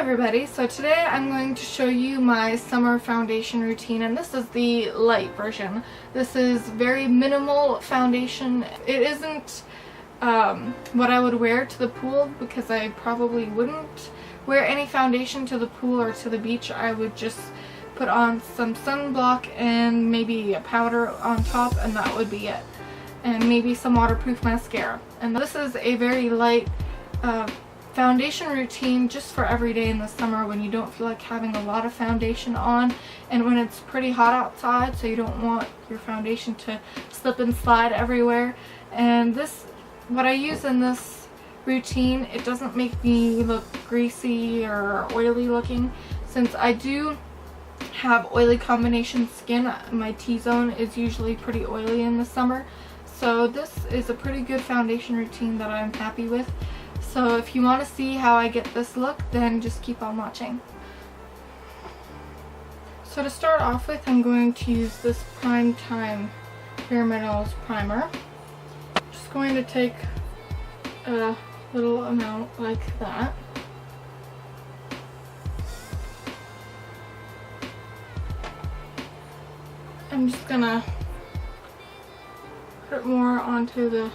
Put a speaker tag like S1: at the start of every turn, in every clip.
S1: everybody, so today I'm going to show you my summer foundation routine, and this is the light version. This is very minimal foundation. It isn't what I would wear to the pool because I probably wouldn't wear any foundation to the pool or to the beach. I would just put on some sunblock and maybe a powder on top, and that would be it. And maybe some waterproof mascara. And this is a very light foundation routine just for every day in the summer when you don't feel like having a lot of foundation on and when it's pretty hot outside, so you don't want your foundation to slip and slide everywhere. And this, what I use in this routine, it doesn't make me look greasy or oily looking. Since I do have oily combination skin, my T-zone is usually pretty oily in the summer, so this is a pretty good foundation routine that I'm happy with. So if you want to see how I get this look, then just keep on watching. So to start off with, I'm going to use this Prime Time Rimmel primer. Just going to take a little amount like that. I'm just gonna put more onto the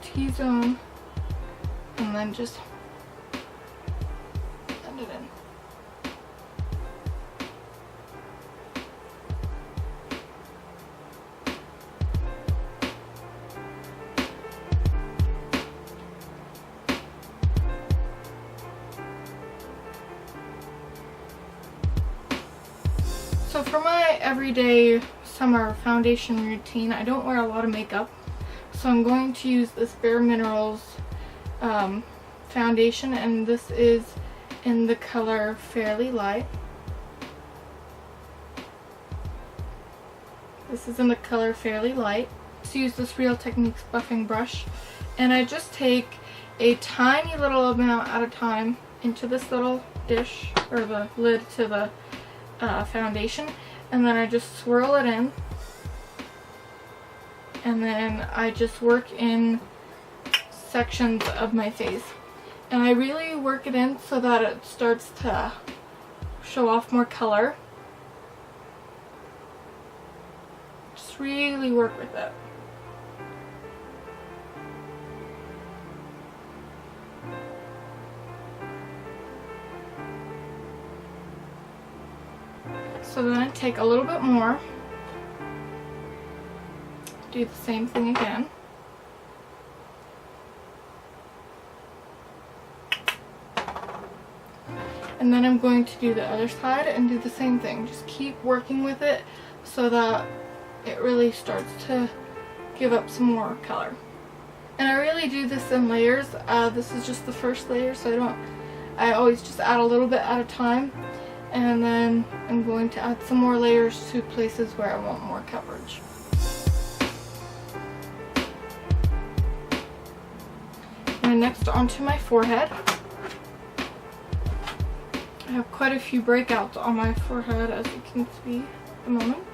S1: T-zone and then just blend it in. So for my everyday summer foundation routine, I don't wear a lot of makeup, so I'm going to use this Bare Minerals foundation, and this is in the color Fairly Light. This is in the color Fairly Light. Just use this Real Techniques buffing brush, and I just take a tiny little amount at a time into this little dish, or the lid to the foundation, and then I just swirl it in, and then I just work in sections of my face. And I really work it in so that it starts to show off more color. Just really work with it. So then I take a little bit more, do the same thing again. And then I'm going to do the other side and do the same thing. Just keep working with it so that it really starts to give up some more color. And I really do this in layers. This is just the first layer, so I always just add a little bit at a time. And then I'm going to add some more layers to places where I want more coverage. And next onto my forehead. I have quite a few breakouts on my forehead, as you can see at the moment.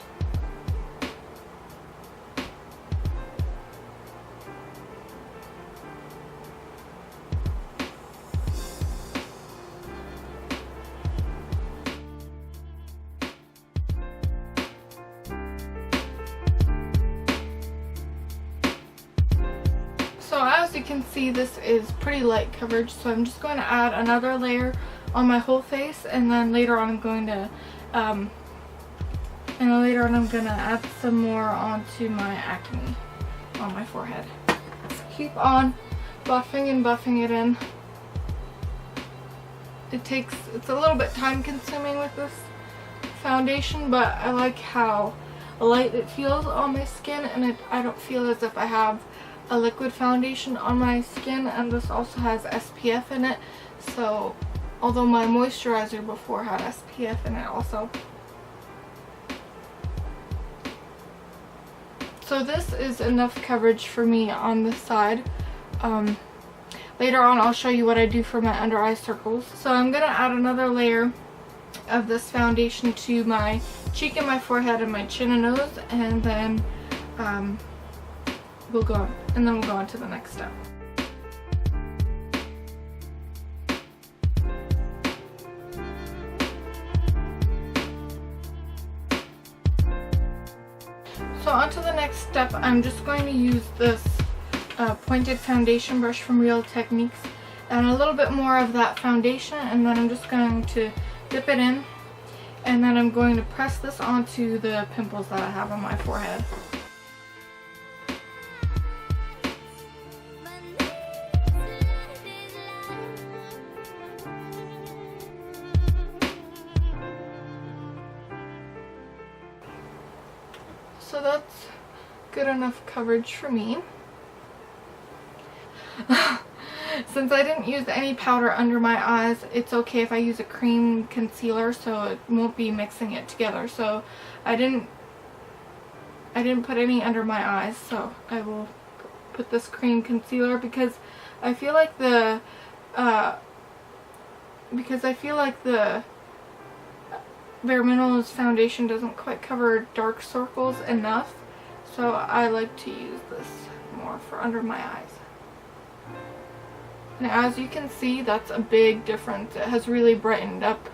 S1: So as you can see, this is pretty light coverage, so I'm just going to add another layer on my whole face, and then later on I'm going to add some more onto my acne on my forehead. So keep on buffing and buffing it in. It's a little bit time consuming with this foundation, but I like how light it feels on my skin, and I don't feel as if I have a liquid foundation on my skin. And this also has SPF in it, so although my moisturizer before had SPF in it also. So this is enough coverage for me on this side. Later on I'll show you what I do for my under eye circles. So I'm going to add another layer of this foundation to my cheek and my forehead and my chin and nose, and then we'll go on to the next step. So on to the next step. I'm just going to use this pointed foundation brush from Real Techniques and a little bit more of that foundation, and then I'm just going to dip it in, and then I'm going to press this onto the pimples that I have on my forehead. So that's good enough coverage for me. Since I didn't use any powder under my eyes, it's okay if I use a cream concealer, so it won't be mixing it together. So I didn't put any under my eyes, so I will put this cream concealer because I feel like the Bare Minerals foundation doesn't quite cover dark circles enough, so I like to use this more for under my eyes. And as you can see, that's a big difference. It has really brightened up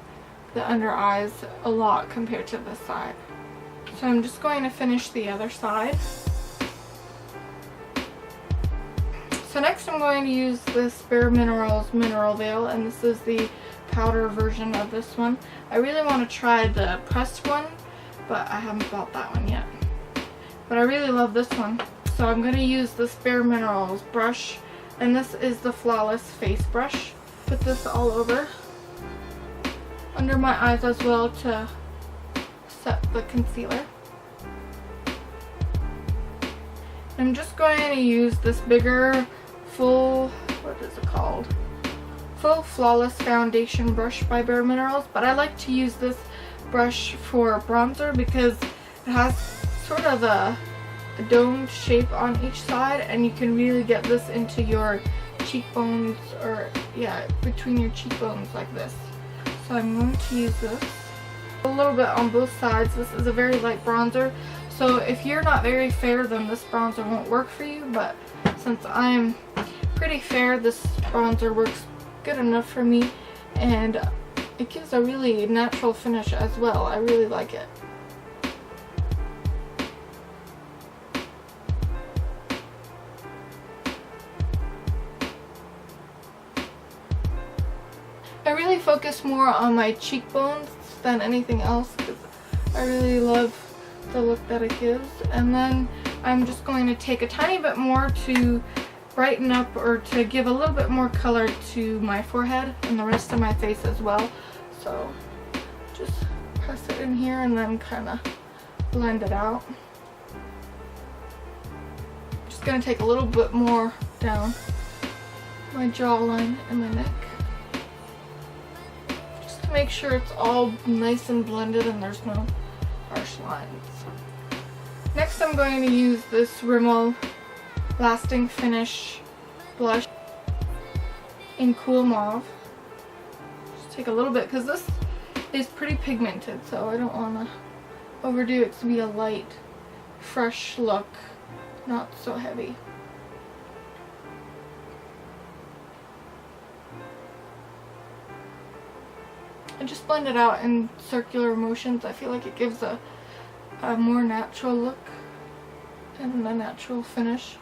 S1: the under eyes a lot compared to this side. So I'm just going to finish the other side. So next I'm going to use this Bare Minerals Mineral Veil, and this is the powder version of this one. I really want to try the pressed one, but I haven't bought that one yet. But I really love this one. So I'm going to use this Bare Minerals brush, and this is the Flawless Face Brush. Put this all over under my eyes as well to set the concealer. I'm just going to use this bigger full Flawless Foundation brush by Bare Minerals, but I like to use this brush for bronzer because it has sort of a domed shape on each side, and you can really get this into your cheekbones, or yeah, between your cheekbones like this. So I'm going to use this a little bit on both sides. This is a very light bronzer, so if you're not very fair, then this bronzer won't work for you, but since I'm pretty fair, this bronzer works good enough for me, and it gives a really natural finish as well. I really like it. I really focus more on my cheekbones than anything else because I really love the look that it gives. And then I'm just going to take a tiny bit more to brighten up, or to give a little bit more color to my forehead and the rest of my face as well. So just press it in here and then kind of blend it out. Just going to take a little bit more down my jawline and my neck, just to make sure it's all nice and blended and there's no harsh lines. Next I'm going to use this Rimmel Lasting Finish blush in Cool Mauve. Just take a little bit because this is pretty pigmented, so I don't want to overdo it to be a light, fresh look, not so heavy. I just blend it out in circular motions. I feel like it gives a more natural look and a natural finish.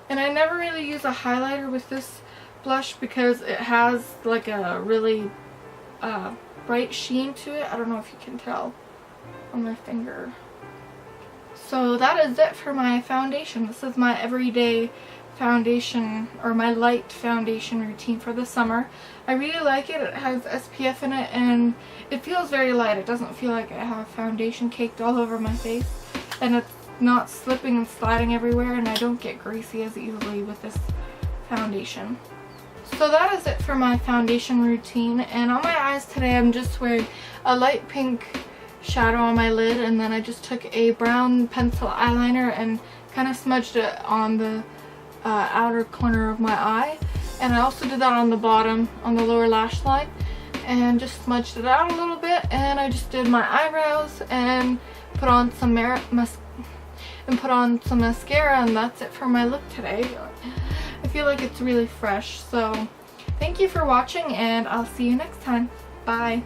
S1: And I never really use a highlighter with this blush because it has like a really bright sheen to it. I don't know if you can tell on my finger. So that is it for my foundation. This is my everyday foundation, or my light foundation routine for the summer. I really like it. It has SPF in it and it feels very light. It doesn't feel like I have foundation caked all over my face, and it's not slipping and sliding everywhere, and I don't get greasy as easily with this foundation. So that is it for my foundation routine, and on my eyes today I'm just wearing a light pink shadow on my lid, and then I just took a brown pencil eyeliner and kind of smudged it on the outer corner of my eye, and I also did that on the bottom, on the lower lash line, and just smudged it out a little bit. And I just did my eyebrows and put on some mascara, and that's it for my look today. I feel like it's really fresh. So thank you for watching, and I'll see you next time. Bye.